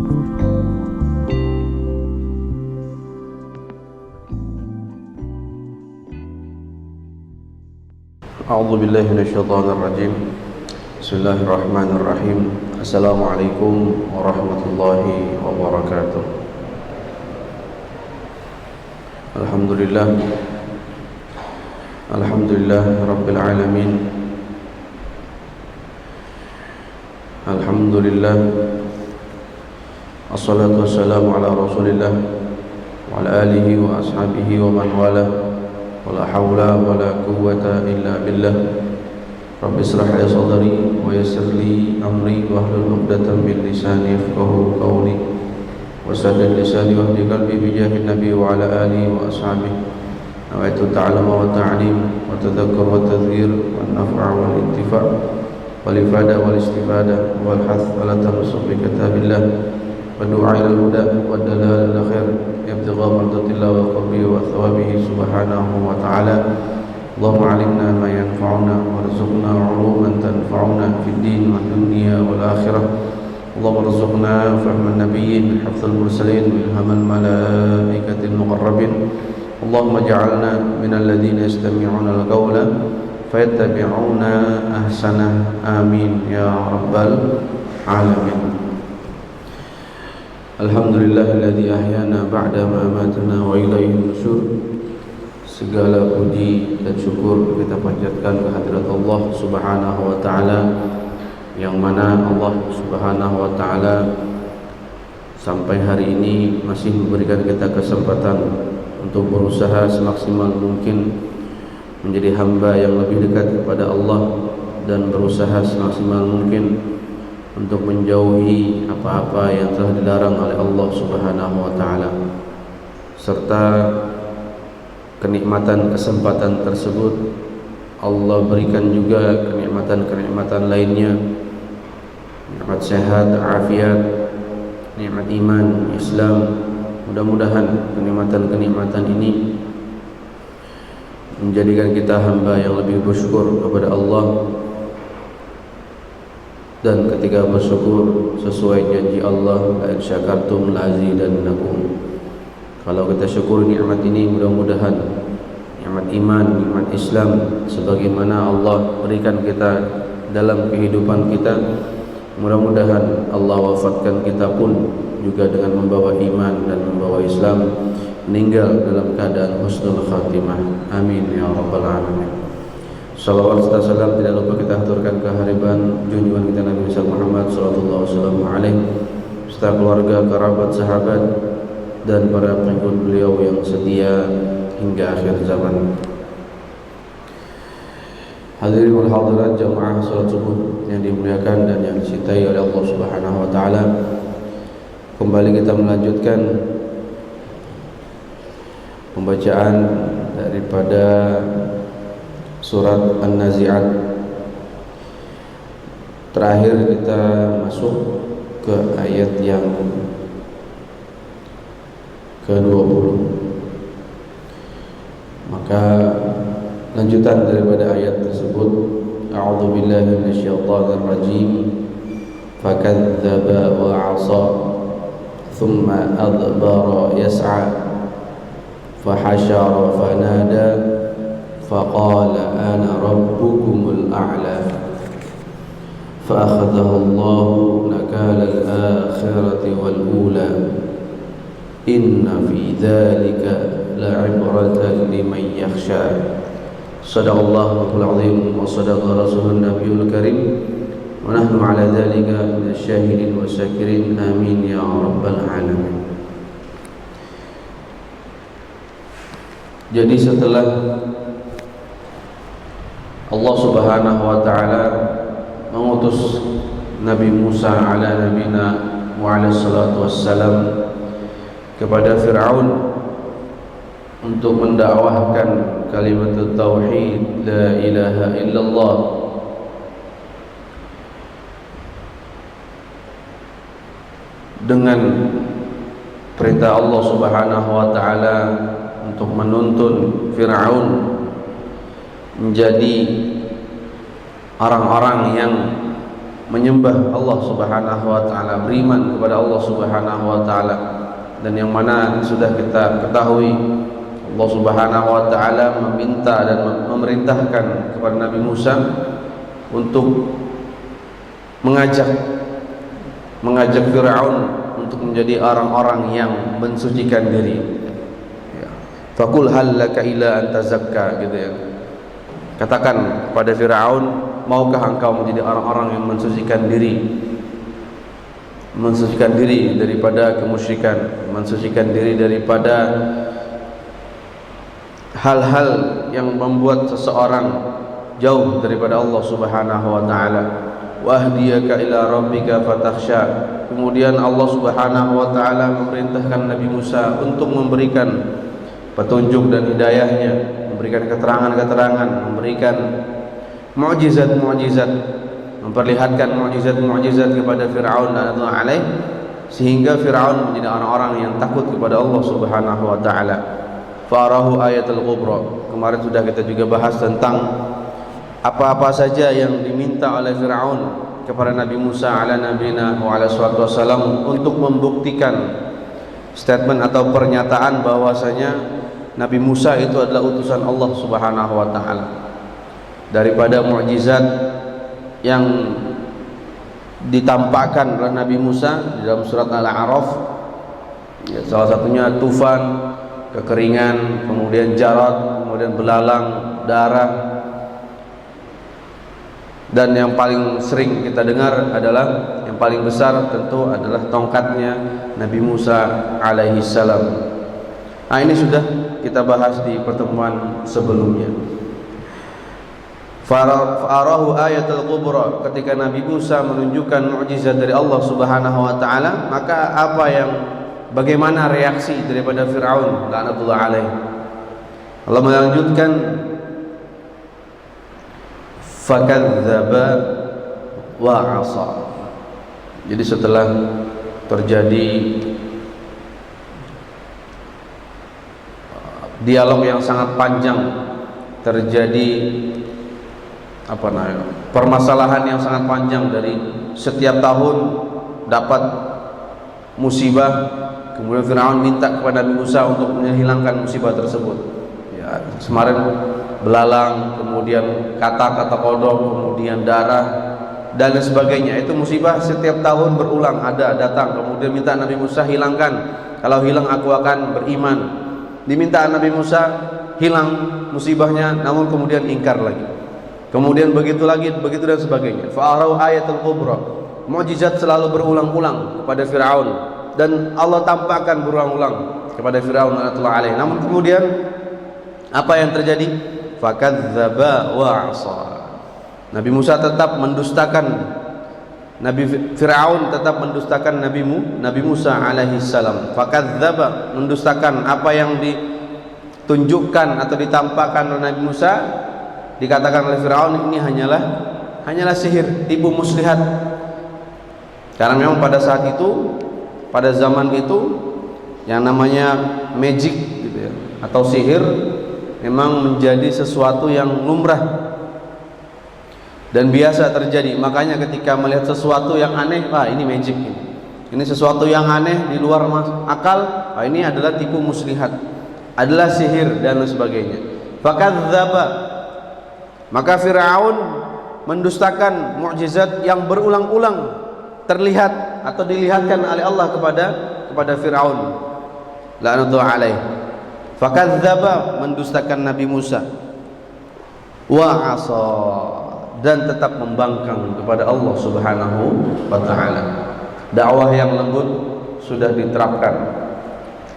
A'udzu billahi minasyaitonir rajim. Bismillahirrahmanirrahim. Assalamualaikum warahmatullahi wabarakatuh. Alhamdulillah. Alhamdulillah rabbil alamin. Alhamdulillah. Assalatu wassalamu ala Rasulillah wa ala alihi wa ashabihi wa man wala. Wala hawla wala quwwata illa billah. Rabbi israh li sadri wa yassir li amri wahlul 'uqdatam min lisani yafqahu qawli wa saddid lisani wahdi qalbi bi jahin nabi wa ala alihi wa ashabihi. Nawaitu ta'alluma wa ta'lim wa tadhakkur wa tadhkir wa naf'a wal intifa' wal ifada wal istifada wal hath ala tamasuk bi kitabillah wa du'a ila al-huda wa dalal al-khair ibtigha mardatillah wa qurbi wa thawabihi subhanahu wa ta'ala. Allahumma 'allimna ma yanfa'una warzuqna 'uluman tanfa'una fid din wad dunya wal akhirah. Allahumma arzuqna fahman nabiyyin hifdzal mursalin wa ilhamal malaikatil muqarrabin. Allahumma ij'alna minal ladzina yastami'una al-qawla fayattabi'una ahsanah. Amin ya rabbal alamin. Alhamdulillahilladzi ahyana ba'da ma amatana wa ilaihi nusyur. Segala puji dan syukur kita panjatkan kehadirat Allah Subhanahu wa taala, yang mana Allah Subhanahu wa taala sampai hari ini masih memberikan kita kesempatan untuk berusaha semaksimal mungkin menjadi hamba yang lebih dekat kepada Allah dan berusaha semaksimal mungkin untuk menjauhi apa-apa yang telah dilarang oleh Allah Subhanahu wa taala, serta kenikmatan kesempatan tersebut Allah berikan juga kenikmatan-kenikmatan lainnya, nikmat sehat, afiat, nikmat iman, Islam. Mudah-mudahan kenikmatan-kenikmatan ini menjadikan kita hamba yang lebih bersyukur kepada Allah. Dan ketika bersyukur sesuai janji Allah, la in syakartum la azidannakum. Kalau kita syukur nikmat ini, mudah-mudahan nikmat iman, nikmat Islam sebagaimana Allah berikan kita dalam kehidupan kita, mudah-mudahan Allah wafatkan kita pun juga dengan membawa iman dan membawa Islam, meninggal dalam keadaan husnul khatimah. Amin ya rabbal alamin. Salawat serta salam tidak lupa kita haturkan kehadiran junjungan kita Nabi Muhammad sallallahu alaihi wasallam, serta keluarga, kerabat, sahabat dan para pengikut beliau yang setia hingga akhir zaman. Hadirin wal hadirat jamaah salat subuh yang dimuliakan dan yang dicintai oleh Allah Subhanahu wa taala, kembali kita melanjutkan pembacaan daripada surat An-Nazi'at. Terakhir kita masuk ke ayat yang ke-20. Maka lanjutan daripada ayat tersebut, a'udzu billahi minasyaitonir rajim, fakadzdzaba wa 'asa thumma adbara yas'a fahasyara fanada faqala ana rabbukumul a'la fa'akhadhahu Allahu nakala al-akhirati wal ula inna fi dzalika la'ibratan liman yakhsha. Shadaqallahu al-'azim wa shadaqa rasulun nabiyul karim wa nahnu 'ala dzalika minasyahidin wa syakirin. Amin ya rabbal alamin. Jadi setelah Allah Subhanahu wa taala mengutus Nabi Musa ala nabina wa ala salatu wassalam kepada Fir'aun untuk mendakwahkan kalimat tauhid la ilaha illallah, dengan perintah Allah Subhanahu wa taala untuk menuntun Fir'aun menjadi orang-orang yang menyembah Allah Subhanahu wa taala, beriman kepada Allah Subhanahu wa taala. Dan yang mana sudah kita ketahui, Allah Subhanahu wa taala meminta dan memerintahkan kepada Nabi Musa untuk mengajak Firaun untuk menjadi orang-orang yang mensucikan diri. Faqul hal laka ila an tazakka, gitu ya. Katakan kepada Firaun, maukah engkau menjadi orang-orang yang mensucikan diri daripada kemusyrikan, mensucikan diri daripada hal-hal yang membuat seseorang jauh daripada Allah Subhanahu wa taala. Wahdiyaka ila rabbika fatakhsha. Kemudian Allah Subhanahu wa taala memerintahkan Nabi Musa untuk memberikan petunjuk dan hidayahnya, memberikan keterangan-keterangan, memberikan mukjizat-mukjizat, memperlihatkan mukjizat-mukjizat kepada Firaun radhiyallahu alaihi, sehingga Firaun menjadi orang-orang yang takut kepada Allah Subhanahu wa taala. Farahu ayatul kubra. Kemarin sudah kita juga bahas tentang apa-apa saja yang diminta oleh Firaun kepada Nabi Musa ala nabiyina wa ala salatu wassalam untuk membuktikan statement atau pernyataan bahwasanya Nabi Musa itu adalah utusan Allah Subhanahu wa taala. Daripada mukjizat yang ditampakkan oleh Nabi Musa di dalam surat Al-A'raf, ya, salah satunya tufan, kekeringan, kemudian jarat, kemudian belalang, darah. Dan yang paling sering kita dengar adalah, yang paling besar tentu adalah tongkatnya Nabi Musa alaihi salam. Nah, ini sudah kita bahas di pertemuan sebelumnya. Farahu ayatul kubra, ketika Nabi Musa menunjukkan mukjizat dari Allah Subhanahu wa taala, maka bagaimana reaksi daripada Firaun laknatullah alaih? Allah melanjutkan, fakadzdzaba wa 'asa. Jadi setelah terjadi dialog yang sangat panjang, terjadi permasalahan yang sangat panjang, dari setiap tahun dapat musibah, kemudian Firaun minta kepada Nabi Musa untuk menghilangkan musibah tersebut. Ya, kemarin belalang, kemudian kata-kata kodok, kemudian darah dan lain sebagainya. Itu musibah setiap tahun berulang datang. Kemudian minta Nabi Musa hilangkan, kalau hilang aku akan beriman. Diminta Nabi Musa hilang musibahnya, namun kemudian ingkar lagi. Kemudian begitu lagi, begitu dan sebagainya. Fa'arau ayatul kubra. Mukjizat selalu berulang-ulang kepada Firaun, dan Allah tampakkan berulang-ulang kepada Firaun radhiyallahu alaihi. Namun kemudian apa yang terjadi? Fakadzdzaba wa 'asa. Nabi Musa tetap mendustakan, Nabi Firaun tetap mendustakan Nabi Musa alaihi salam. Fakadzdzaba, mendustakan apa yang ditunjukkan atau ditampakkan oleh Nabi Musa. Dikatakan oleh Firaun ini hanyalah sihir, tipu muslihat. Karena memang pada saat itu, pada zaman itu, yang namanya magic gitu ya, atau sihir memang menjadi sesuatu yang lumrah dan biasa terjadi. Makanya ketika melihat sesuatu yang aneh, ini magic, ini sesuatu yang aneh di luar akal, ini adalah tipu muslihat, adalah sihir dan lain sebagainya. Fakadzdzaba, maka Firaun mendustakan mukjizat yang berulang-ulang terlihat atau dilihatkan oleh Allah kepada Firaun laknatullah alaih. Fakadzdzaba, mendustakan Nabi Musa, wa 'asa, dan tetap membangkang kepada Allah Subhanahu wa taala. Dakwah yang lembut sudah diterapkan,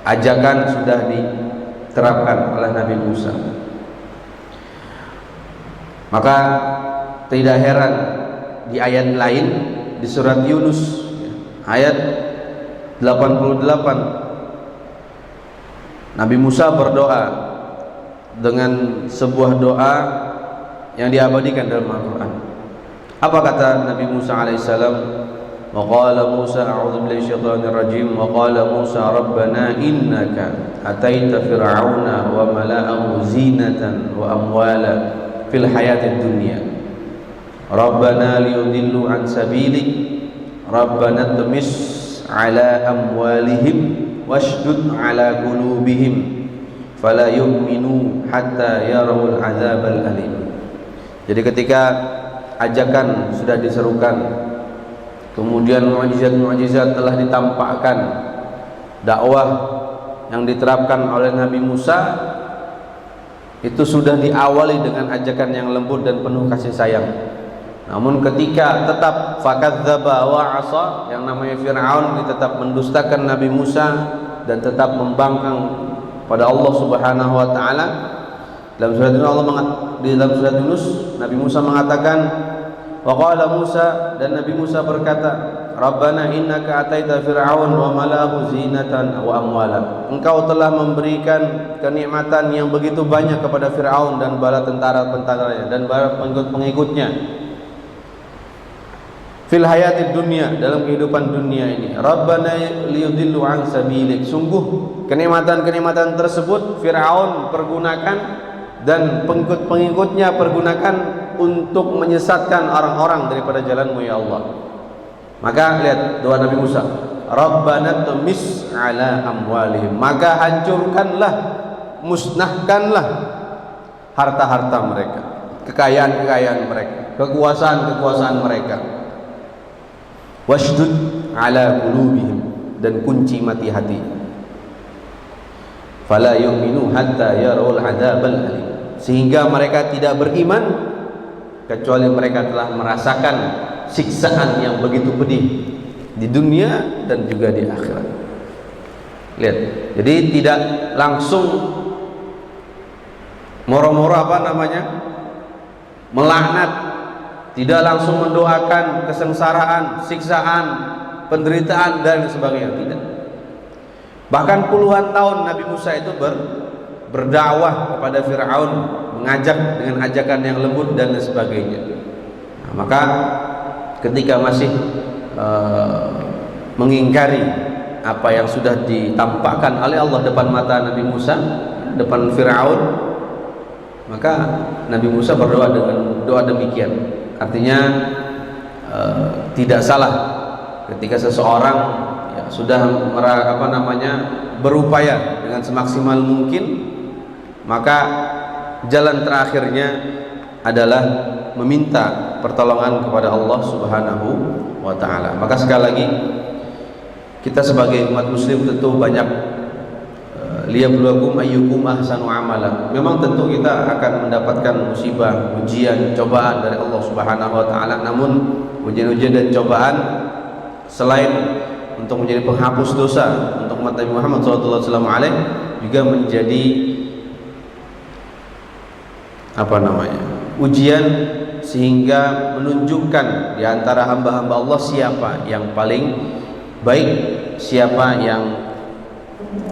ajakan sudah diterapkan oleh Nabi Musa. Maka tidak heran di ayat lain, di surat Yunus ayat 88, Nabi Musa berdoa dengan sebuah doa yang diabadikan dalam Al-Quran. Apa kata Nabi Musa alaihissalam? Wa qala Musa a'udzu billahi syaitanir rajim, wa qala Musa rabbana innaka ataita fir'auna wa mala'ahu zinatan wa amwala fil hayatid dunya Rabbana liyudillu an sabilik, Rabbana tumis ala amwalihim washdud ala qulubihim fala yu'minu hatta yarawul adzabal alim. Jadi ketika ajakan sudah diserukan, kemudian mukjizat-mukjizat telah ditampakkan, dakwah yang diterapkan oleh Nabi Musa itu sudah diawali dengan ajakan yang lembut dan penuh kasih sayang. Namun ketika tetap fakadzdzaba wa 'asa, yang namanya Firaun tetap mendustakan Nabi Musa dan tetap membangkang pada Allah Subhanahu wa taala, dalam surat Yunus Nabi Musa mengatakan, wa qala Musa, dan Nabi Musa berkata, Rabbana innaka ataita fir'aun wa malahu zinatan wa amwala. Engkau telah memberikan kenikmatan yang begitu banyak kepada Fir'aun dan bala tentara-tentaranya dan bala pengikut-pengikutnya fil hayatid dunya, dalam kehidupan dunia ini. Rabbana liyudillu an sabilik. Sungguh kenikmatan-kenikmatan tersebut Fir'aun pergunakan dan pengikut-pengikutnya pergunakan untuk menyesatkan orang-orang daripada jalanmu ya Allah. Maka lihat doa Nabi Musa, Rabbana tumis ala amwalihim, maka hancurkanlah, musnahkanlah harta-harta mereka, kekayaan-kekayaan mereka, kekuasaan-kekuasaan mereka. Washdud ala qulubihim, dan kunci mati hati. Fala yu'minu hatta yarawul adzabal alim, sehingga mereka tidak beriman kecuali mereka telah merasakan siksaan yang begitu pedih di dunia dan juga di akhirat. Lihat, jadi tidak langsung moro-moro melaknat, tidak langsung mendoakan kesengsaraan, siksaan, penderitaan dan sebagainya, tidak. Bahkan puluhan tahun Nabi Musa itu berdakwah kepada Fir'aun, mengajak dengan ajakan yang lembut dan sebagainya. Nah, maka ketika masih mengingkari apa yang sudah ditampakkan oleh Allah depan mata Nabi Musa, depan Fir'aun, maka Nabi Musa berdoa dengan doa demikian. Artinya tidak salah ketika seseorang sudah berupaya dengan semaksimal mungkin, maka jalan terakhirnya adalah meminta pertolongan kepada Allah Subhanahu wa taala. Maka sekali lagi kita sebagai umat muslim tentu banyak liyabluwakum ayyukum ahsanu amala. Memang tentu kita akan mendapatkan musibah, ujian, cobaan dari Allah Subhanahu wa taala. Namun ujian-ujian dan cobaan selain untuk menjadi penghapus dosa untuk umat Nabi Muhammad SAW, juga menjadi ujian, sehingga menunjukkan di antara hamba-hamba Allah siapa yang paling baik, siapa yang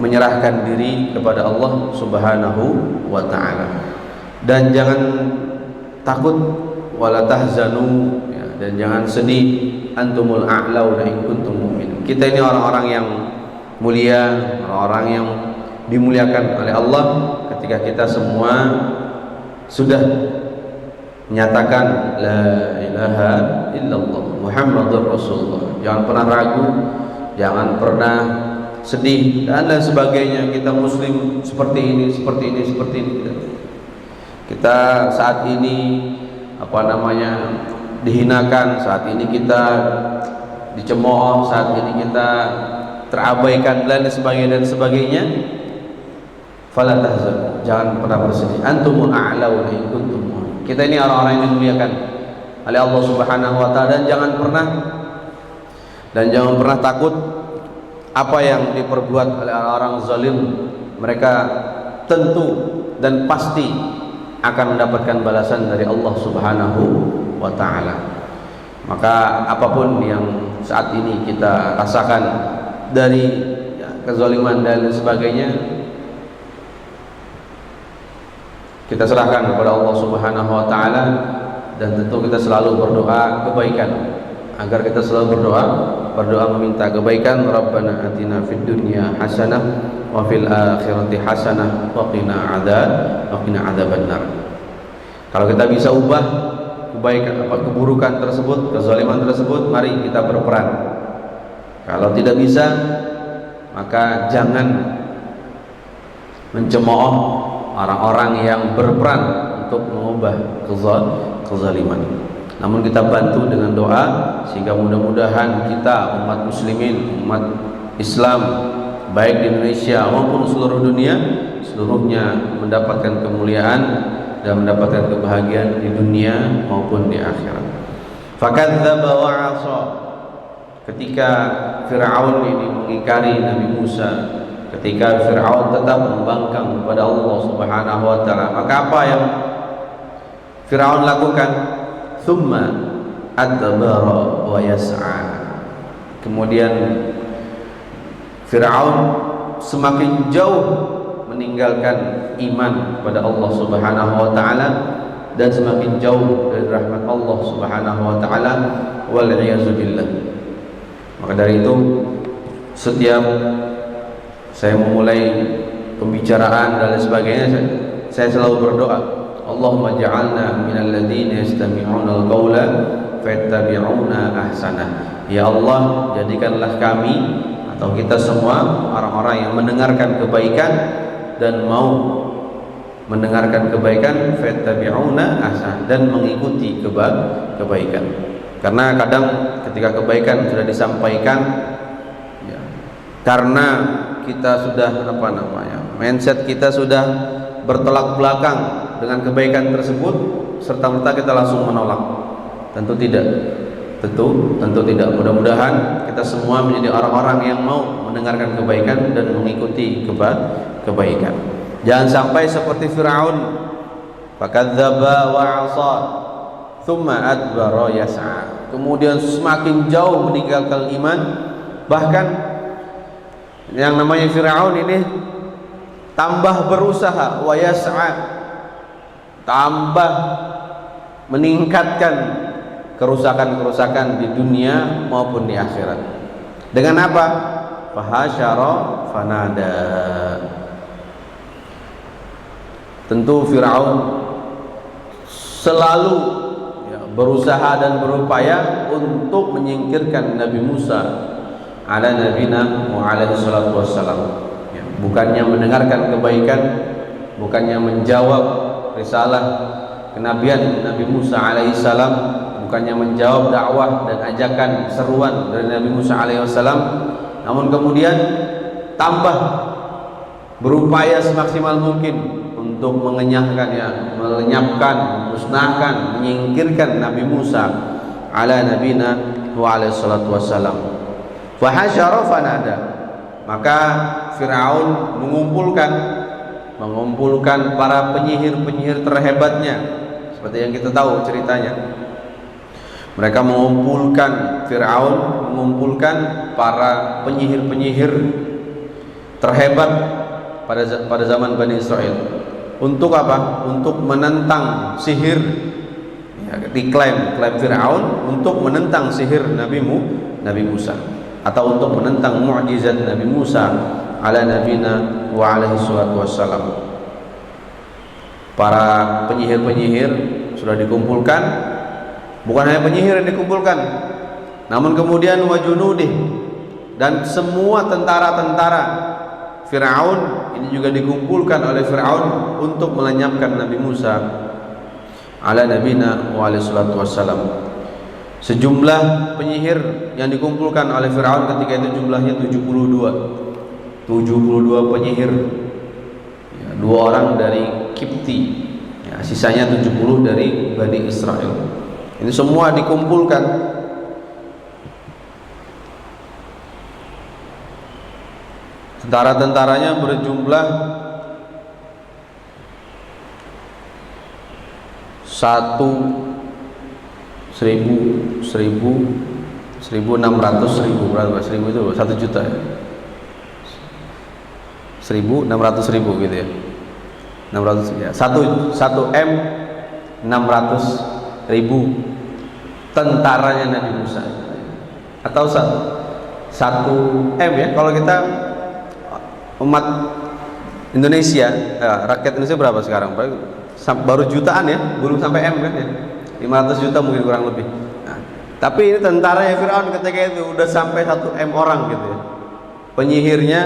menyerahkan diri kepada Allah Subhanahu wa taala. Dan jangan takut, wala tahzanu, dan jangan sedih, antumul a'launa in kuntum mu'minin. Kita ini orang-orang yang mulia, orang-orang yang dimuliakan oleh Allah ketika kita semua sudah menyatakan la ilaha illallah Muhammadur Rasulullah. Jangan pernah ragu, jangan pernah sedih dan lain sebagainya. Kita muslim seperti ini. Kita saat ini dihinakan, saat ini kita dicemooh, saat ini kita terabaikan dan sebagainya. Fala tahzan, jangan pernah bersedih. Antumul a'launa in kuntum mu'minin. Kita ini orang-orang yang dimuliakan oleh Allah Subhanahu wa taala, dan jangan pernah takut apa yang diperbuat oleh orang zalim. Mereka tentu dan pasti akan mendapatkan balasan dari Allah Subhanahu wa ta'ala. Maka apapun yang saat ini kita rasakan dari kezaliman dan sebagainya, kita serahkan kepada Allah Subhanahu wa ta'ala, dan tentu kita selalu berdoa kebaikan, agar kita selalu berdoa meminta kebaikan. Rabbana atina fid dunya hasanah wa fil akhirati hasanah wa qina adzabannar. Kalau kita bisa ubah kebaikan, keburukan tersebut, kezaliman tersebut, mari kita berperan. Kalau tidak bisa, maka jangan mencemooh orang-orang yang berperan untuk mengubah kezaliman. Namun kita bantu dengan doa, sehingga mudah-mudahan kita umat muslimin, umat Islam baik di Indonesia maupun seluruh dunia, seluruhnya mendapatkan kemuliaan dan mendapatkan kebahagiaan di dunia maupun di akhirat. Fakadzdzaba wa 'asha. Ketika Fir'aun ini mengingkari Nabi Musa, ketika Fir'aun tetap membangkang kepada Allah Subhanahu wa taala, maka apa yang Fir'aun lakukan? Tsumma adbara wa yas'a. Kemudian Fir'aun semakin jauh meninggalkan iman kepada Allah Subhanahu wa taala dan semakin jauh dari rahmat Allah Subhanahu wa taala, wal iyazu billah. Maka dari itu, setiap saya memulai pembicaraan dan lain sebagainya, saya selalu berdoa, Allahumma ja'alna minal ladzina yastami'una al-qaula fayattabi'una ahsanah. Ya Allah, jadikanlah kami atau kita semua orang-orang yang mendengarkan kebaikan dan mau mendengarkan kebaikan, fayattabi'una ahsanah, dan mengikuti kebaikan. Karena kadang ketika kebaikan sudah disampaikan, ya, karena kita sudah mindset kita sudah bertolak belakang dengan kebaikan tersebut, serta-merta kita langsung menolak. Tentu tidak. Tentu tidak. Mudah-mudahan kita semua menjadi orang-orang yang mau mendengarkan kebaikan dan mengikuti kebaikan. Jangan sampai seperti Fir'aun, fakadzdzaba wa 'asha tsumma adbara yas'a. Kemudian semakin jauh meninggalkan iman, bahkan yang namanya Fir'aun ini tambah berusaha, wa yas'a, tambah meningkatkan kerusakan-kerusakan di dunia maupun di akhirat. Dengan apa? Fahasyara fanada. Tentu Fir'aun selalu berusaha dan berupaya untuk menyingkirkan Nabi Musa ala nabina wa alaihi salatu wassalam. Bukannya mendengarkan kebaikan, bukannya menjawab risalah kenabian Nabi Musa alaihi salam, bukannya menjawab dakwah dan ajakan seruan dari Nabi Musa alaihi salam, namun kemudian tambah berupaya semaksimal mungkin untuk mengenyahkan, melenyapkan, memusnahkan, menyingkirkan Nabi Musa ala nabina wa alaihi salatu wassalam. Fahasyara fanada. Maka Fir'aun mengumpulkan para penyihir-penyihir terhebatnya, seperti yang kita tahu ceritanya. Mereka Fir'aun mengumpulkan para penyihir-penyihir terhebat pada zaman Bani Israel. Untuk apa? Untuk menentang sihir, ya, diklaim Fir'aun untuk menentang sihir Nabi Musa, atau untuk menentang mukjizat Nabi Musa ala nabina wa alaihi salatu wassalam. Para penyihir-penyihir sudah dikumpulkan. Bukan hanya penyihir yang dikumpulkan, namun kemudian wajunudih, dan semua tentara-tentara Fir'aun ini juga dikumpulkan oleh Fir'aun untuk melenyapkan Nabi Musa ala nabina wa alaihi salatu wassalam. Sejumlah penyihir yang dikumpulkan oleh Fir'aun ketika itu jumlahnya 72 penyihir, ya, 2 orang dari Kipti, ya, sisanya 70 dari Bani Israel. Ini semua dikumpulkan. Tentara-tentaranya berjumlah 1.600.000, berapa? 1.000 itu 1 juta ya? 1.600.000 gitu ya? 600 ya. 1 M 600.000 tentaranya Nabi Musa, atau 1 M ya, kalau kita umat Indonesia, rakyat Indonesia berapa sekarang? Baru jutaan ya, belum sampai M kan ya. 500 juta mungkin kurang lebih. Nah, tapi ini tentaranya Firaun ketika itu udah sampai 1 M orang gitu ya. Penyihirnya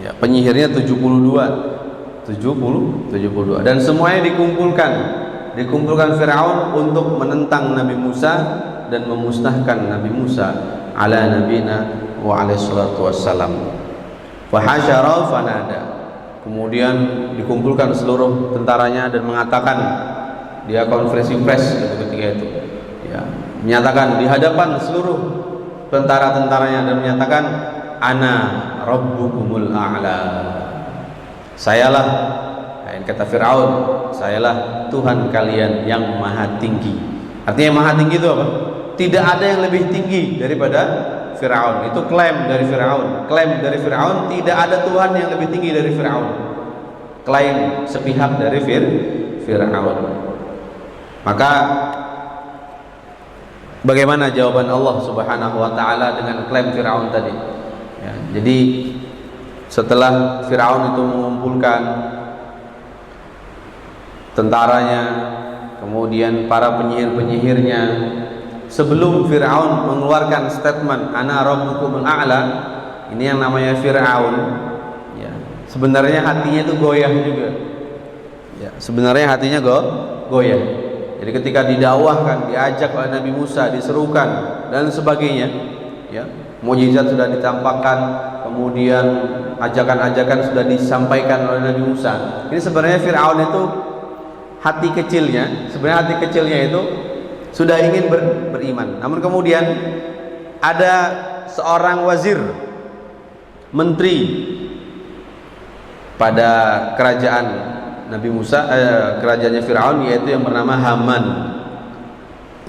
ya, penyihirnya 72 dan semuanya dikumpulkan Firaun untuk menentang Nabi Musa dan memusnahkan Nabi Musa ala nabina wa alaihi salatu wassalam. Fahasyara fanada, kemudian dikumpulkan seluruh tentaranya dan mengatakan, dia konferensi pers ketika itu ya, menyatakan di hadapan seluruh tentara-tentaranya dan menyatakan, ana rabbukumul a'la, sayalah, kata Fir'aun, sayalah Tuhan kalian yang maha tinggi. Artinya maha tinggi itu apa? Tidak ada yang lebih tinggi daripada Fir'aun. Itu klaim dari Fir'aun. Klaim dari Fir'aun, tidak ada Tuhan yang lebih tinggi dari Fir'aun. Klaim sepihak dari Fir'aun. Maka bagaimana jawaban Allah Subhanahu wa taala dengan klaim Fir'aun tadi? Ya, jadi setelah Fir'aun itu mengumpulkan tentaranya, kemudian para penyihir-penyihirnya, sebelum Fir'aun mengeluarkan statement ana rabbukumul a'la, ini yang namanya Fir'aun ya, sebenarnya hatinya itu goyah juga ya, sebenarnya hatinya goyah. Jadi ketika didakwahkan, diajak oleh Nabi Musa, diserukan dan sebagainya ya, mukjizat sudah ditampakkan, kemudian ajakan-ajakan sudah disampaikan oleh Nabi Musa. Ini sebenarnya Fir'aun itu hati kecilnya itu sudah ingin beriman. Namun kemudian ada seorang wazir, menteri pada kerajaan Nabi Musa, kerajaannya Fir'aun, yaitu yang bernama Haman.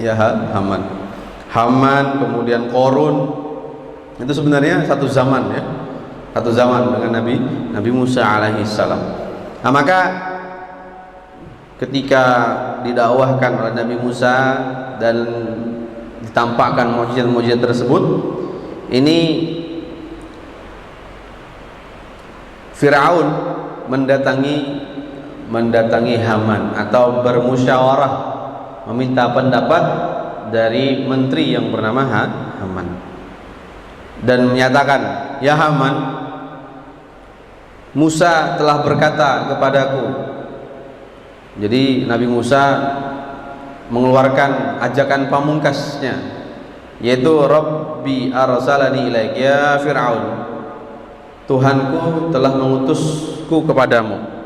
Ya, Haman, kemudian Korun. Itu sebenarnya satu zaman ya. Satu zaman dengan Nabi Musa alaihi salam. Nah, maka ketika didakwahkan oleh Nabi Musa dan ditampakkan mukjizat-mukjizat tersebut, ini Fir'aun mendatangi Haman atau bermusyawarah, meminta pendapat dari menteri yang bernama Haman, dan menyatakan, ya Haman, Musa telah berkata kepadaku. Jadi Nabi Musa mengeluarkan ajakan pamungkasnya, yaitu Rabbi arsalani ilaik ya Fir'aun, Tuhanku telah mengutusku kepadamu.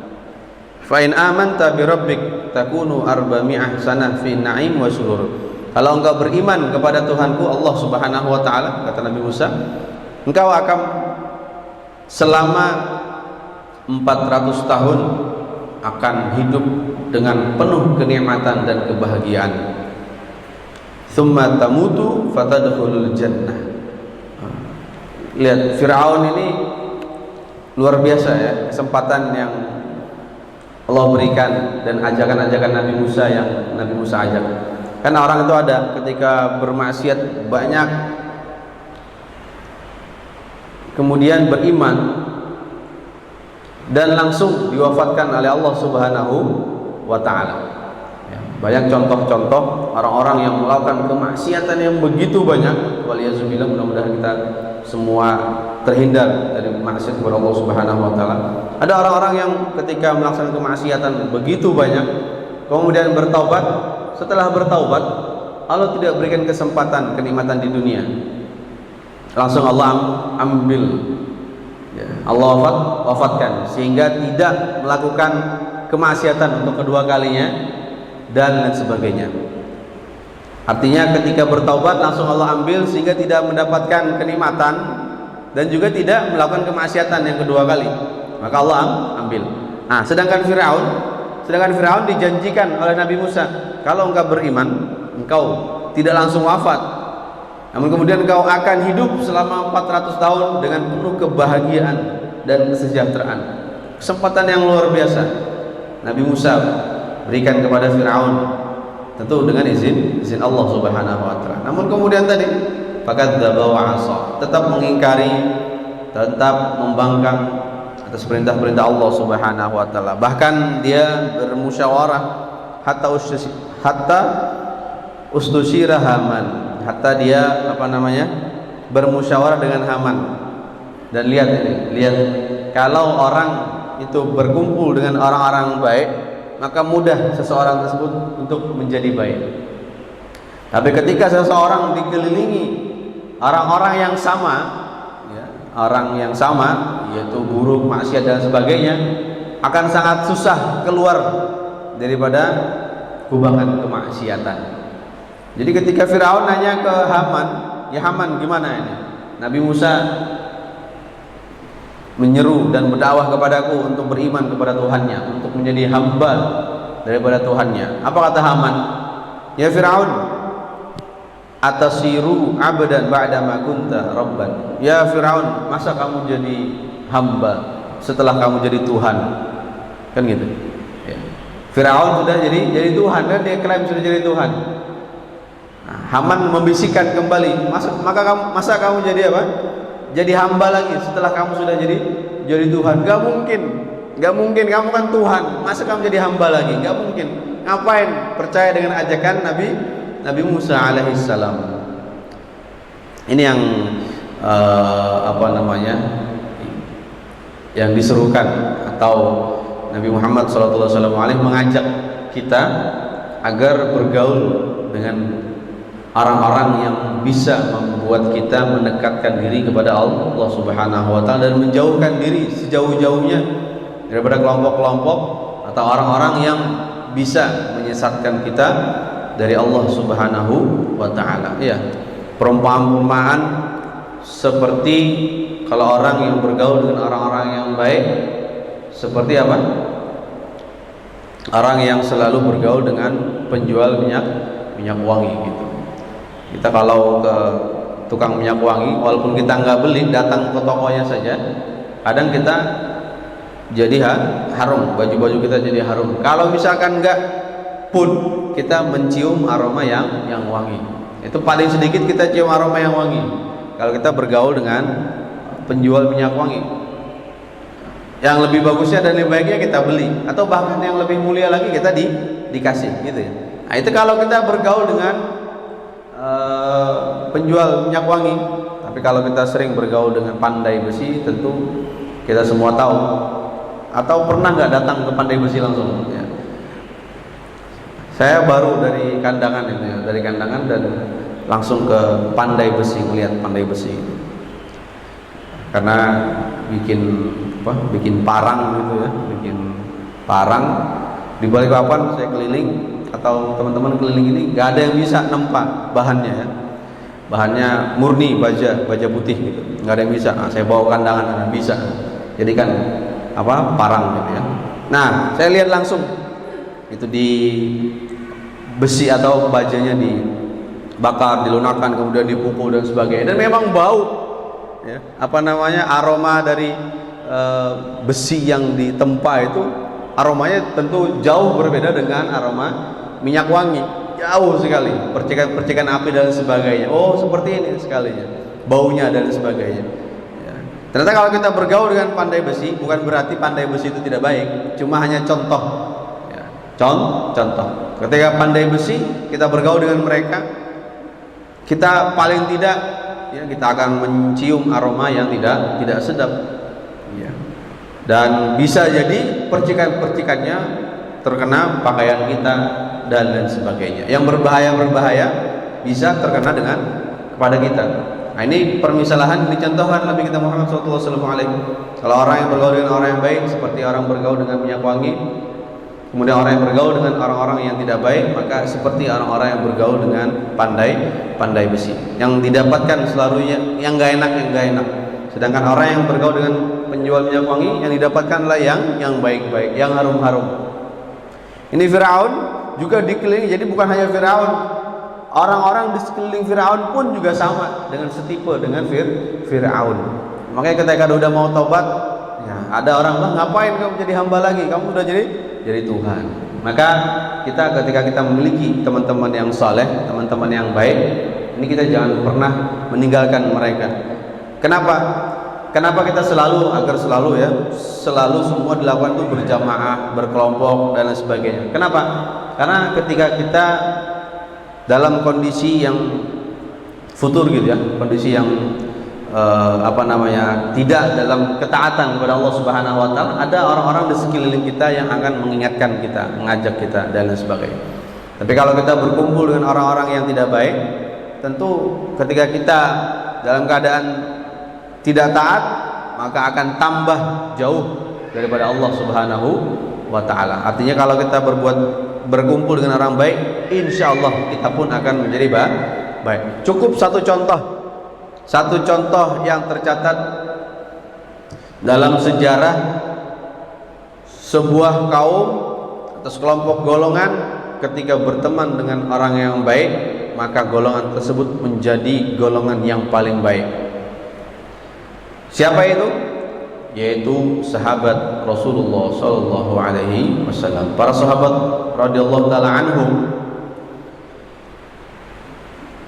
Fa in amanta bi rabbik takunu arba'mi'ah sanah fi na'im wa surur. Kalau engkau beriman kepada Tuhanku Allah Subhanahu wa taala, kata Nabi Musa, engkau akan selama 400 tahun akan hidup dengan penuh kenikmatan dan kebahagiaan. Tsumma tamutu fatadkhulul jannah. Lihat, Fir'aun ini luar biasa ya, kesempatan yang Allah berikan dan ajakan-ajakan Nabi Musa yang Nabi Musa ajak. Karena orang itu ada ketika bermaksiat banyak, kemudian beriman dan langsung diwafatkan oleh Allah Subhanahu wa taala. Ya, banyak contoh-contoh orang-orang yang melakukan kemaksiatan yang begitu banyak. Waliyazubillah, mudah-mudahan kita semua terhindar dari maksiat kepada Allah Subhanahu wa taala. Ada orang-orang yang ketika melaksanakan kemaksiatan begitu banyak, kemudian bertaubat. Setelah bertaubat, Allah tidak berikan kesempatan kenikmatan di dunia. Langsung Allah ambil, ya, Allah wafatkan, sehingga tidak melakukan kemaksiatan untuk kedua kalinya dan lain sebagainya. Artinya ketika bertaubat langsung Allah ambil, sehingga tidak mendapatkan kenikmatan dan juga tidak melakukan kemaksiatan yang kedua kali, maka Allah ambil. Nah, sedangkan Fir'aun dijanjikan oleh Nabi Musa, kalau engkau beriman, engkau tidak langsung wafat, namun kemudian engkau akan hidup selama 400 tahun dengan penuh kebahagiaan dan kesejahteraan. Kesempatan yang luar biasa Nabi Musa berikan kepada Fir'aun, tentu dengan izin Allah Subhanahu wa taala. Namun kemudian tadi fakadzdzaba wa 'asa, tetap mengingkari, tetap membangkang atas perintah-perintah Allah Subhanahu wa taala. Bahkan dia bermusyawarah hatta ustusyira Haman, hatta dia bermusyawarah dengan Haman. Dan lihat ini, lihat kalau orang itu berkumpul dengan orang-orang baik, maka mudah seseorang tersebut untuk menjadi baik. Tapi ketika seseorang dikelilingi orang-orang yang sama, ya, orang yang sama, yaitu buruk, maksiat dan sebagainya, akan sangat susah keluar daripada kubangan kemaksiatan. Jadi ketika Firaun nanya ke Haman, ya Haman gimana ini? Nabi Musa menyeru dan berdakwah kepadaku untuk beriman kepada Tuhannya, untuk menjadi hamba daripada Tuhannya. Apa kata Haman? Ya Firaun, atasiru abdan ba'dama kunta rabban. Ya Firaun, masa kamu jadi hamba setelah kamu jadi Tuhan? Kan gitu ya. Firaun sudah jadi Tuhan, dan dia klaim sudah jadi Tuhan. Nah, Haman membisikkan kembali, masa kamu jadi apa? Jadi hamba lagi setelah kamu sudah jadi Tuhan? Gak mungkin, kamu kan Tuhan, masa kamu jadi hamba lagi? Gak mungkin. Ngapain percaya dengan ajakan Nabi Musa alaihissalam? Ini yang yang diserukan, atau Nabi Muhammad SAW mengajak kita agar bergaul dengan orang-orang yang bisa membuat kita mendekatkan diri kepada Allah Subhanahu wa taala dan menjauhkan diri sejauh-jauhnya daripada kelompok-kelompok atau orang-orang yang bisa menyesatkan kita dari Allah Subhanahu wa taala. Ya, perumpamaan seperti kalau orang yang bergaul dengan orang-orang yang baik seperti apa? Orang yang selalu bergaul dengan penjual minyak wangi gitu. Kita kalau ke tukang minyak wangi, walaupun kita nggak beli, datang ke tokonya saja, kadang kita jadi harum, baju-baju kita jadi harum. Kalau misalkan nggak pun, kita mencium aroma yang wangi. Itu paling sedikit kita cium aroma yang wangi kalau kita bergaul dengan penjual minyak wangi. Yang lebih bagusnya dan lebih baiknya kita beli, atau bahkan yang lebih mulia lagi kita dikasih gitu ya. Nah, itu kalau kita bergaul dengan penjual minyak wangi. Tapi kalau kita sering bergaul dengan pandai besi, tentu kita semua tahu. Atau pernah nggak datang ke pandai besi langsung ya? Saya baru dari kandangan itu ya, dari kandangan dan langsung ke pandai besi, melihat pandai besi itu. Karena bikin parang gitu ya, bikin parang di balik papan. Saya keliling, atau teman-teman keliling ini, nggak ada yang bisa nempa bahannya ya. Bahannya murni baja putih gitu, nggak ada yang bisa. Nah, saya bawa kandangan, bisa jadikan parang gitu ya. Nah, saya lihat langsung itu di besi atau bajanya dibakar, dilunakkan, kemudian dipukul dan sebagainya, dan memang bau ya, aroma dari besi yang ditempa itu, aromanya tentu jauh berbeda dengan aroma minyak wangi, jauh sekali, percikan api dan sebagainya. Oh, seperti ini sekalinya baunya dan sebagainya ya. Ternyata kalau kita bergaul dengan pandai besi, bukan berarti pandai besi itu tidak baik, cuma hanya contoh ya. Contoh ketika pandai besi kita bergaul dengan mereka, kita paling tidak ya, kita akan mencium aroma yang tidak sedap ya. Dan bisa jadi percikannya terkena pakaian kita dan sebagainya. Yang berbahaya bisa terkena kepada kita. Nah, ini permisalahan dicontohkan Nabi kita Muhammad SAW. Kalau orang yang bergaul dengan orang yang baik seperti orang bergaul dengan minyak wangi, kemudian orang yang bergaul dengan orang-orang yang tidak baik, maka seperti orang-orang yang bergaul dengan pandai besi. Yang didapatkan selalu yang nggak enak. Sedangkan orang yang bergaul dengan penjual minyak wangi, yang didapatkan adalah yang baik-baik, yang harum-harum. Ini Firaun juga dikelilingi. Jadi bukan hanya Firaun, orang-orang di sekeliling Firaun pun juga sama, dengan setipe dengan Firaun. Makanya ketika udah mau taubat, ya, ada orang bilang, ngapain kamu jadi hamba lagi? Kamu udah jadi Tuhan. Maka ketika kita memiliki teman-teman yang saleh, teman-teman yang baik, ini kita jangan pernah meninggalkan mereka. Kenapa? kenapa kita agar selalu semua dilakukan itu berjamaah, berkelompok dan lain sebagainya. Kenapa? Karena ketika kita dalam kondisi yang futur gitu ya, kondisi yang tidak dalam ketaatan kepada Allah Subhanahu wa taala, ada orang-orang di sekeliling kita yang akan mengingatkan kita, mengajak kita dan lain sebagainya. Tapi kalau kita berkumpul dengan orang-orang yang tidak baik, tentu ketika kita dalam keadaan tidak taat, maka akan tambah jauh daripada Allah Subhanahu wa taala. Artinya kalau kita berkumpul dengan orang baik, insya Allah kita pun akan menjadi baik. Cukup satu contoh yang tercatat dalam sejarah sebuah kaum atau sekelompok golongan ketika berteman dengan orang yang baik, maka golongan tersebut menjadi golongan yang paling baik. Siapa itu? Yaitu sahabat Rasulullah sallallahu alaihi wasallam. Para sahabat radhiyallahu taala anhum,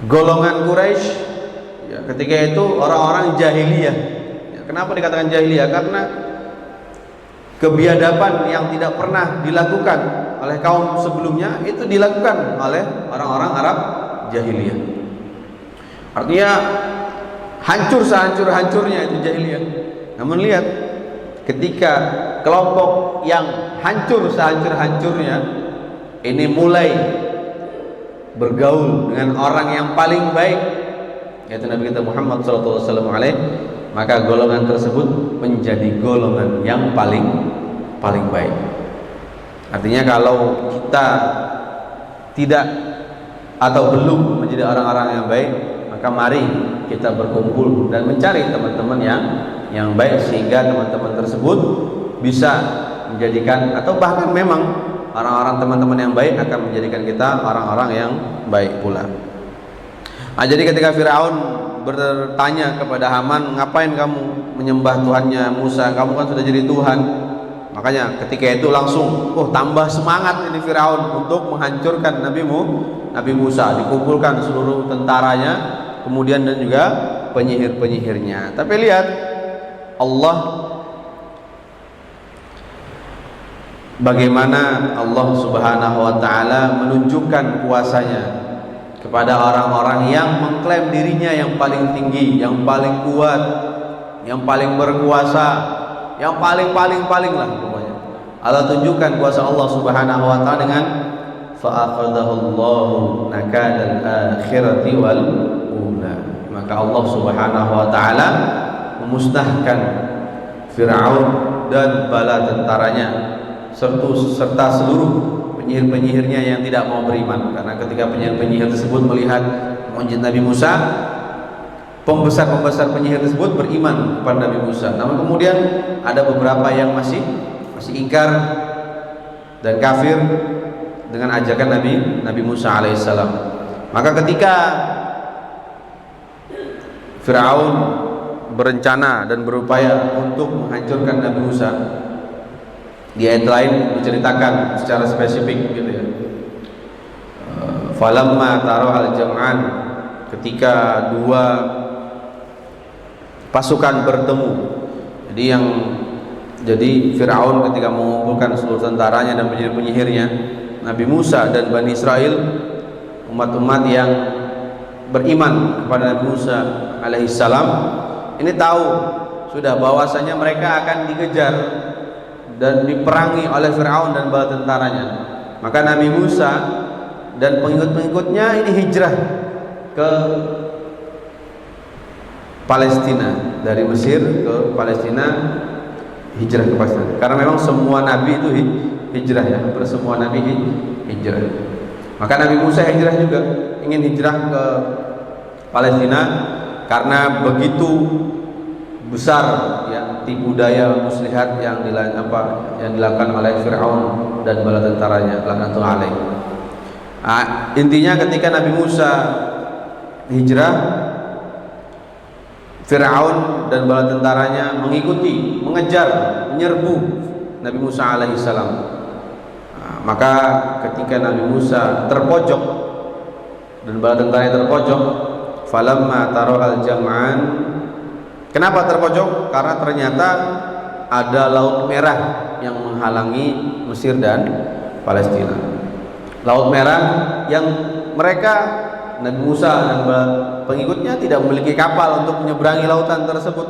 golongan Quraisy ya, ketika itu orang-orang jahiliyah. Ya, kenapa dikatakan jahiliyah? Karena kebiadaban yang tidak pernah dilakukan oleh kaum sebelumnya itu dilakukan oleh orang-orang Arab jahiliyah. Artinya hancur sehancur-hancurnya itu jahiliyah. Namun lihat, ketika kelompok yang hancur sehancur-hancurnya ini mulai bergaul dengan orang yang paling baik, yaitu Nabi kita Muhammad sallallahu alaihi, maka golongan tersebut menjadi golongan yang paling baik. Artinya kalau kita tidak atau belum menjadi orang-orang yang baik, maka mari kita berkumpul dan mencari teman-teman yang baik, sehingga teman-teman tersebut bisa menjadikan, atau bahkan memang orang-orang teman-teman yang baik akan menjadikan kita orang-orang yang baik pula. Nah, jadi ketika Firaun bertanya kepada Haman, ngapain kamu menyembah Tuhannya Musa? Kamu kan sudah jadi Tuhan. Makanya ketika itu langsung tambah semangat ini Firaun untuk menghancurkan Nabi Musa. Dikumpulkan seluruh tentaranya, kemudian dan juga penyihir-penyihirnya. Tapi lihat Allah, bagaimana Allah Subhanahu wa taala menunjukkan kuasanya kepada orang-orang yang mengklaim dirinya yang paling tinggi, yang paling kuat, yang paling berkuasa, yang paling lah pokoknya. Allah tunjukkan kuasa Allah Subhanahu wa taala dengan fa'akhadahullahu nakadal akhirati wal ula. Maka Allah Subhanahu wa taala memusnahkan Firaun dan bala tentaranya serta seluruh penyihir-penyihirnya yang tidak mau beriman. Karena ketika penyihir-penyihir tersebut melihat mukjizat Nabi Musa, pembesar-pembesar penyihir tersebut beriman kepada Nabi Musa. Namun kemudian ada beberapa yang masih ingkar dan kafir dengan ajakan Nabi Musa alaihissalam. Maka ketika Firaun berencana dan berupaya untuk menghancurkan Nabi Musa, di ayat lain diceritakan secara spesifik gitu ya. Falamma taro al-jam'an, ketika dua pasukan bertemu. Jadi Firaun ketika mengumpulkan seluruh tentaranya dan penyihir-penyihirnya, Nabi Musa dan Bani Israel, umat-umat yang beriman kepada Nabi Musa alaihissalam, ini tahu sudah bahwasanya mereka akan dikejar dan diperangi oleh Firaun dan bala tentaranya. Maka Nabi Musa dan pengikut-pengikutnya ini hijrah ke Palestina, dari Mesir ke Palestina, hijrah ke Palestina. Karena memang semua nabi itu hijrah ya, hampir semua nabi hijrah. Maka Nabi Musa hijrah juga, ingin hijrah ke Palestina karena begitu besar ya tipu daya muslihat yang dilakukan oleh Firaun dan bala tentaranya laknatullah alaih. Intinya ketika Nabi Musa hijrah, Firaun dan bala tentaranya mengejar, menyerbu Nabi Musa alaihissalam. Maka ketika Nabi Musa terpojok dan bala tentaranya terpojok, falamma taral jam'an, Kenapa terpojok? Karena ternyata ada Laut Merah yang menghalangi Mesir dan Palestina. Laut Merah yang mereka, Nabi Musa dan pengikutnya, tidak memiliki kapal untuk menyeberangi lautan tersebut.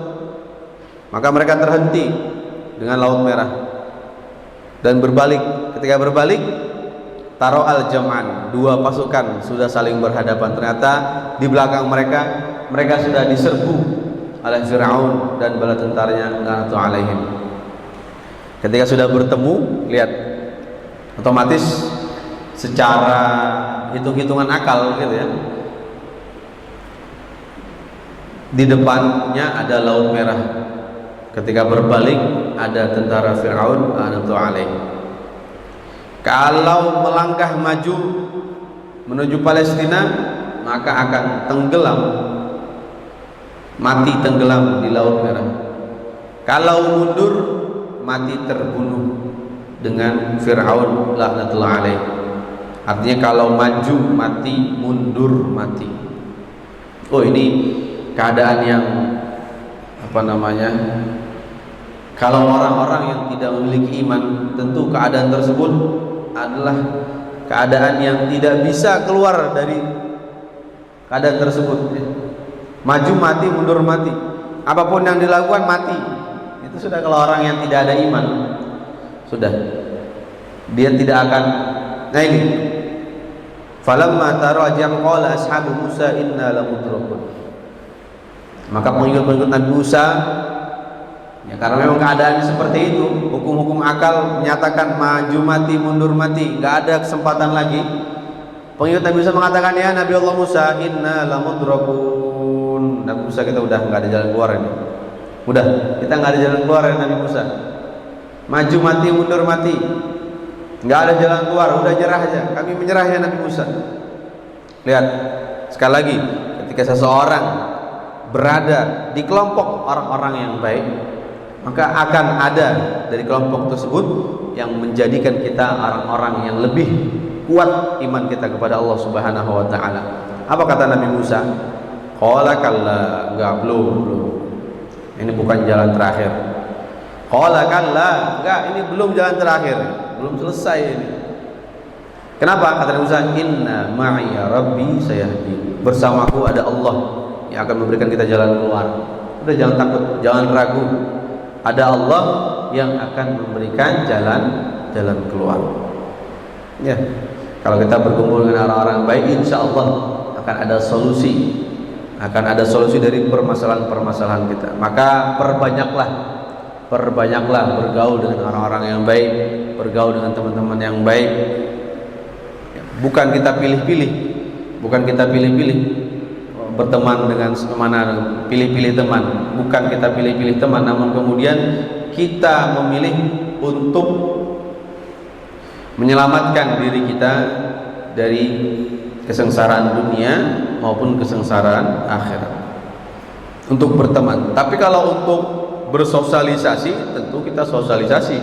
Maka mereka terhenti dengan Laut Merah dan berbalik. Ketika berbalik, Taro al-Jam'an, dua pasukan sudah saling berhadapan. Ternyata di belakang mereka sudah diserbu oleh Fir'aun dan bala tentaranya, laknatu alaihim. Ketika sudah bertemu, lihat, otomatis secara hitung-hitungan akal gitu ya, di depannya ada Laut Merah. Ketika berbalik ada tentara Fir'aun, laknatu alaihim. Kalau melangkah maju menuju Palestina, maka akan tenggelam, mati tenggelam di Laut Merah. Kalau mundur, mati terbunuh dengan Fir'aun, laknatullah alaih. Artinya kalau maju mati, mundur mati. Oh, ini keadaan yang kalau orang-orang yang tidak memiliki iman, tentu keadaan tersebut adalah keadaan yang tidak bisa keluar dari keadaan tersebut. Maju mati, mundur mati, apapun yang dilakukan mati. Itu sudah kalau orang yang tidak ada iman, sudah dia tidak akan. Nah ini, falamma tarajam qala ashabu Musa inna lamudrakun. Maka pengikut-pengikut Nabi Musa, ya karena memang keadaannya seperti itu, hukum-hukum akal menyatakan maju mati, mundur mati, nggak ada kesempatan lagi. Pengikut Nabi Musa mengatakan, ya Nabi Allah Musa, inna lamudrakun. Nabi Musa, kita udah nggak ada jalan keluar ini. Udah, kita nggak ada jalan keluar ya Nabi Musa. Maju mati, mundur mati, nggak ada jalan keluar. Udah nyerah aja. Kami menyerah ya Nabi Musa. Lihat sekali lagi, ketika seseorang berada di kelompok orang-orang yang baik, maka akan ada dari kelompok tersebut yang menjadikan kita orang-orang yang lebih kuat iman kita kepada Allah Subhanahu wa taala. Apa kata Nabi Musa? Qala kalla, enggak, belum. Ini bukan jalan terakhir. Qala kalla, enggak, ini belum jalan terakhir. Belum selesai ini. Kenapa? Kata Nabi Musa, inna ma'iya rabbi sayahdi. Bersamaku ada Allah yang akan memberikan kita jalan keluar. Udah, jangan takut, jangan ragu. Ada Allah yang akan memberikan jalan keluar. Ya, kalau kita berkumpul dengan orang-orang baik, insya Allah akan ada solusi dari permasalahan-permasalahan kita. Maka perbanyaklah bergaul dengan orang-orang yang baik, bergaul dengan teman-teman yang baik. Bukan kita pilih-pilih berteman dengan mana, pilih-pilih teman. Bukan kita pilih-pilih teman, namun kemudian kita memilih untuk menyelamatkan diri kita dari kesengsaraan dunia maupun kesengsaraan akhirat, untuk berteman. Tapi kalau untuk bersosialisasi, tentu kita sosialisasi.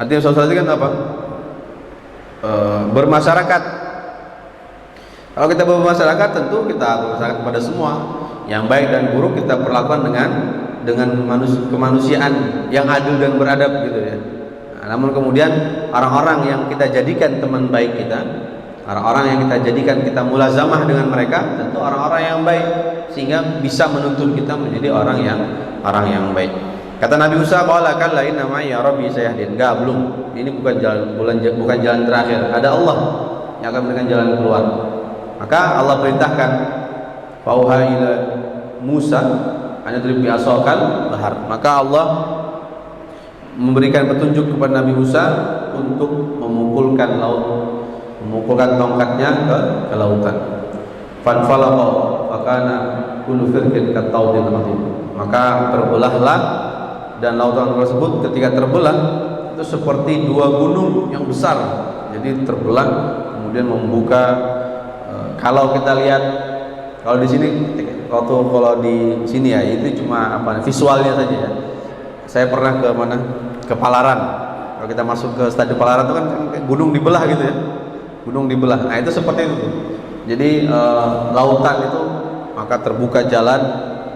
Artinya sosialisasi kan apa? Bermasyarakat. Kalau kita bermasyarakat, tentu kita bermasyarakat kepada semua. Yang baik dan buruk kita perlakukan dengan kemanusiaan yang adil dan beradab gitu ya. Nah, namun kemudian orang-orang yang kita jadikan teman baik kita, orang-orang yang kita jadikan kita mulazamah dengan mereka, tentu orang-orang yang baik, sehingga bisa menuntun kita menjadi orang yang baik. Kata Nabi Musa, qala kalla inna ma'iya rabbi sayahdin. Enggak, belum. Ini bukan jalan terakhir. Ada Allah yang akan memberikan jalan keluar. Maka Allah perintahkan, fauha ila Musa an yadrib bi asaqal bahar. Maka Allah memberikan petunjuk kepada Nabi Musa untuk memukulkan tongkatnya ke lautan. Fanfalaqa fakana kullu firqin kattaudil azim. Maka terbelahlah, dan lautan tersebut ketika terbelah itu seperti dua gunung yang besar. Jadi terbelah, kemudian membuka. Kalau kita lihat, kalau di sini ya, itu cuma visualnya saja ya. Saya pernah ke Palaran. Kalau kita masuk ke Stadion Palaran itu kan gunung dibelah gitu ya. Gunung dibelah. Nah, itu seperti itu. Jadi lautan itu maka terbuka jalan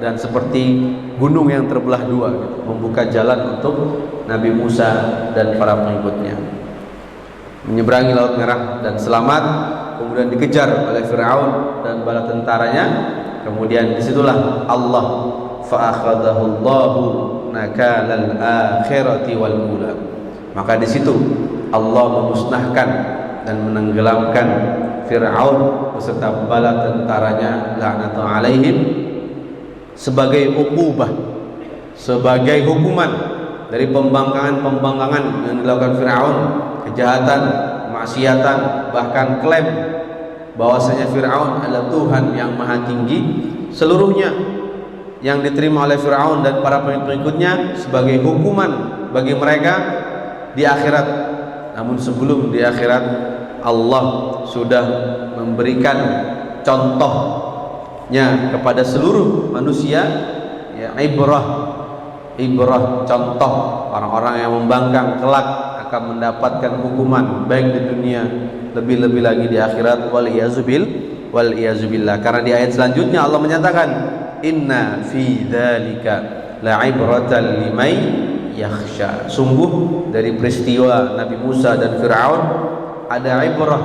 dan seperti gunung yang terbelah dua gitu, membuka jalan untuk Nabi Musa dan para pengikutnya menyeberangi Laut Merah dan selamat, kemudian dikejar oleh Fir'aun dan bala tentaranya. Kemudian disitulah Allah fa'akhadahu Allahu nakalal akhirati wal ula, maka di situ Allah memusnahkan dan menenggelamkan Fir'aun beserta bala tentaranya laknatullah alaihim sebagai uqubah, sebagai hukuman dari pembangkangan yang dilakukan Fir'aun, kejahatan, kemaksiatan, bahkan klaim bahwasanya Fir'aun adalah Tuhan yang maha tinggi. Seluruhnya yang diterima oleh Fir'aun dan para pengikutnya sebagai hukuman bagi mereka di akhirat. Namun sebelum di akhirat, Allah sudah memberikan contohnya kepada seluruh manusia, ya, ibrah contoh orang-orang yang membangkang kelak akan mendapatkan hukuman baik di dunia, lebih-lebih lagi di akhirat. Wal iyazubillah. Karena di ayat selanjutnya Allah menyatakan inna fi dzalika la'ibratan liman yakhsha. Sungguh dari peristiwa Nabi Musa dan Fir'aun ada ibrah,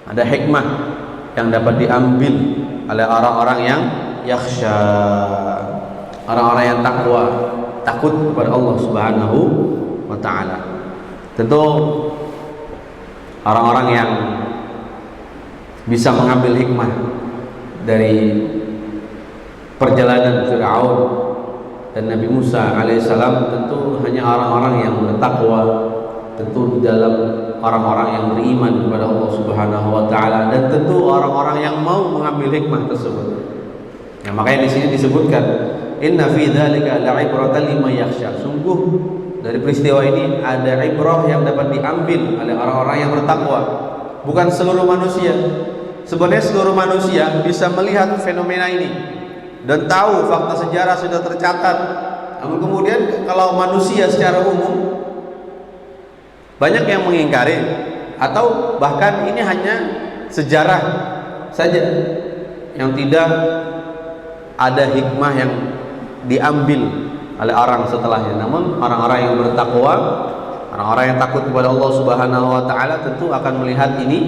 ada hikmah yang dapat diambil oleh orang-orang yang yakhsha, orang-orang yang takut kepada Allah Subhanahu wa ta'ala. Tentu orang-orang yang bisa mengambil hikmah dari perjalanan Fir'aun dan Nabi Musa alaihissalam tentu hanya orang-orang yang bertakwa, tentu dalam orang-orang yang beriman kepada Allah Subhanahu wa ta'ala, dan tentu orang-orang yang mau mengambil hikmah tersebut. Ya, makanya di sini disebutkan inna fi dzalika la'ibratan liman yakhsha. Sungguh dari peristiwa ini ada ibrah yang dapat diambil oleh orang-orang yang bertakwa. Bukan seluruh manusia. Sebenarnya seluruh manusia bisa melihat fenomena ini dan tahu fakta sejarah sudah tercatat. Namun kemudian kalau manusia secara umum banyak yang mengingkari, atau bahkan ini hanya sejarah saja yang tidak ada hikmah yang diambil oleh orang setelahnya. Namun orang-orang yang bertakwa, orang-orang yang takut kepada Allah Subhanahu wa ta'ala tentu akan melihat ini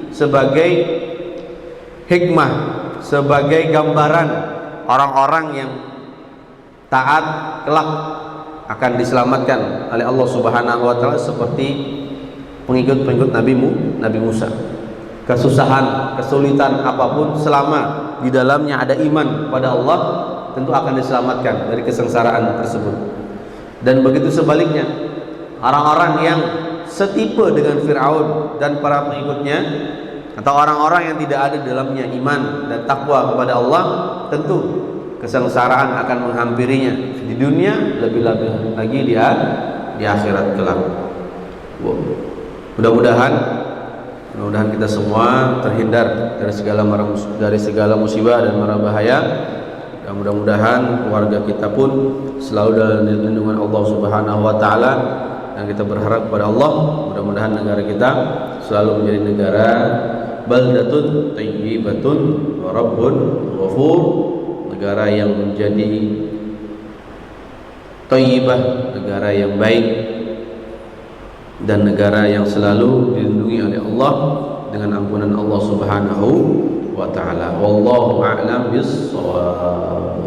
sebagai hikmah, sebagai gambaran orang-orang yang taat kelak akan diselamatkan oleh Allah Subhanahu wa ta'ala, seperti pengikut-pengikut Nabi Musa. Kesusahan, kesulitan apapun, selama di dalamnya ada iman pada Allah, tentu akan diselamatkan dari kesengsaraan tersebut. Dan begitu sebaliknya, orang-orang yang setipe dengan Fir'aun dan para pengikutnya, atau orang-orang yang tidak ada dalamnya iman dan takwa kepada Allah, tentu kesengsaraan akan menghampirinya di dunia, lebih-lebih lagi di akhirat kelak. Mudah-mudahan kita semua terhindar dari segala musibah dan mara bahaya. Dan mudah-mudahan keluarga kita pun selalu dalam lindungan Allah Subhanahu wa ta'ala, dan kita berharap kepada Allah mudah-mudahan negara kita selalu menjadi negara baldatun thayyibatun wa rabbun ghafur, negara yang menjadi thayyibah, negara yang baik, dan negara yang selalu dilindungi oleh Allah dengan ampunan Allah Subhanahu wa ta'ala. Wallahu a'lam bis-shawab.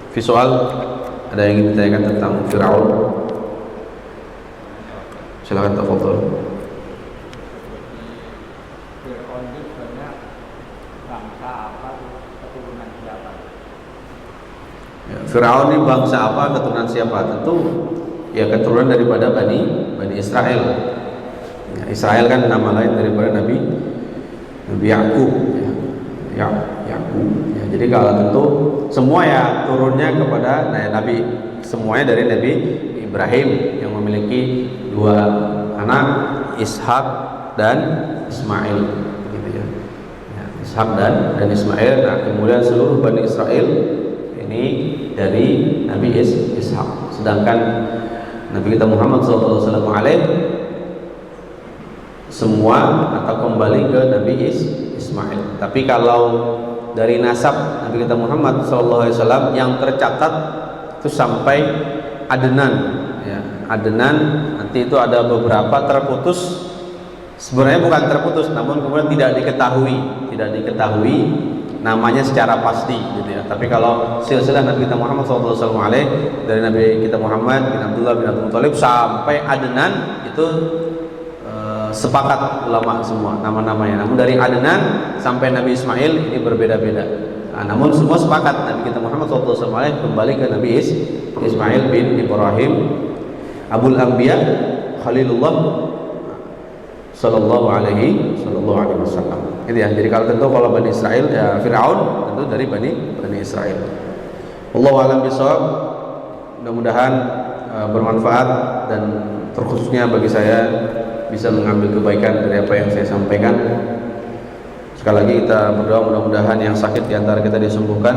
Fi soal, ada yang ingin ditanyakan tentang Fir'aun? Silakan, tafadhol. Fir'aun itu sebenarnya bangsa apa, keturunan siapa? Ya, Fir'aun ini bangsa apa, keturunan siapa? Tentu ya keturunan daripada Bani Israel. Ya, Israel kan nama lain daripada Nabi Yakub, Yakub. Ya, jadi kalau tentu semua ya turunnya kepada Nabi, semuanya dari Nabi Ibrahim yang memiliki dua anak, Ishak dan Ismail, gitu ya. Ishak dan Ismail. Nah, kemudian seluruh Bani Israel ini dari Nabi Ishak. Sedangkan Nabi kita Muhammad SAW semua atau kembali ke Nabi Ismail. Tapi kalau dari nasab Nabi kita Muhammad SAW yang tercatat itu sampai Adnan, ya, Adnan. Nanti itu ada beberapa terputus, sebenarnya bukan terputus, namun kemudian tidak diketahui namanya secara pasti, gitu ya. Tapi kalau silsilah Nabi kita Muhammad SAW dari Nabi kita Muhammad bin Abdullah bin Abdul Muthalib sampai Adnan itu sepakat ulama semua nama-namanya. Namun dari Adnan sampai Nabi Ismail ini berbeda-beda. Nah, namun semua sepakat Nabi kita Muhammad SAW kembali ke Nabi Ismail bin Ibrahim Abul Anbiya Khalilullah Sallallahu Alaihi Wasallam. Itu ya. Jadi kalau Bani Israel ya Fir'aun tentu dari Bani Israel. Wallahu a'lam bishawab. Mudah-mudahan bermanfaat dan terkhususnya bagi saya bisa mengambil kebaikan dari apa yang saya sampaikan. Sekali lagi kita berdoa mudah-mudahan yang sakit di antara kita disembuhkan,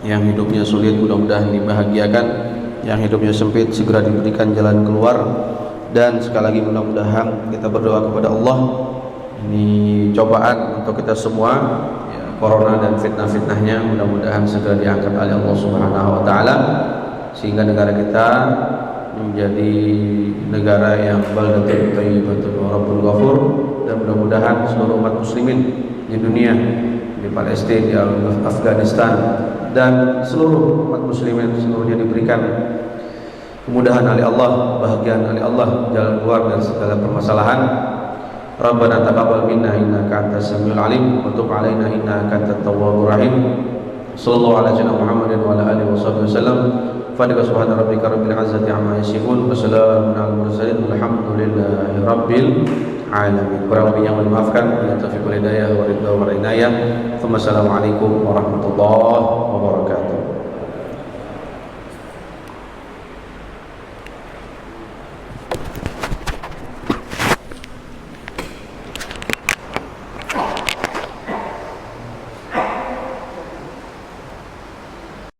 yang hidupnya sulit mudah-mudahan dibahagiakan, yang hidupnya sempit segera diberikan jalan keluar. Dan sekali lagi mudah-mudahan kita berdoa kepada Allah, ini cobaan untuk kita semua, ya, corona dan fitnah-fitnahnya mudah-mudahan segera diangkat oleh Allah Subhanahu wa taala sehingga negara kita menjadi negara yang baldatun thayyibatun wa rabbun ghafur. Dan mudah-mudahan seluruh umat muslimin di dunia, di Palestina, di Afghanistan, dan seluruh umat muslimin seluruhnya diberikan kemudahan oleh Allah, kebahagiaan oleh Allah, jalan keluar dari segala permasalahan. Rabbana taqabbal minna innaka antas samiul alim wa tub alaina innaka antat tawwabur rahim. Sallallahu alaihi Muhammadin wa ala alihi wasallam. Fadhika subhana rabbika rabbil izzati amma yasifun wa salamun alal mursalin walhamdulillahi rabbil alamin. Kurang lebihnya mohon dimaafkan. Bila taufiq wal hidayah wa ridha wa inayah. Wassalamualaikum warahmatullahi wabarakatuh.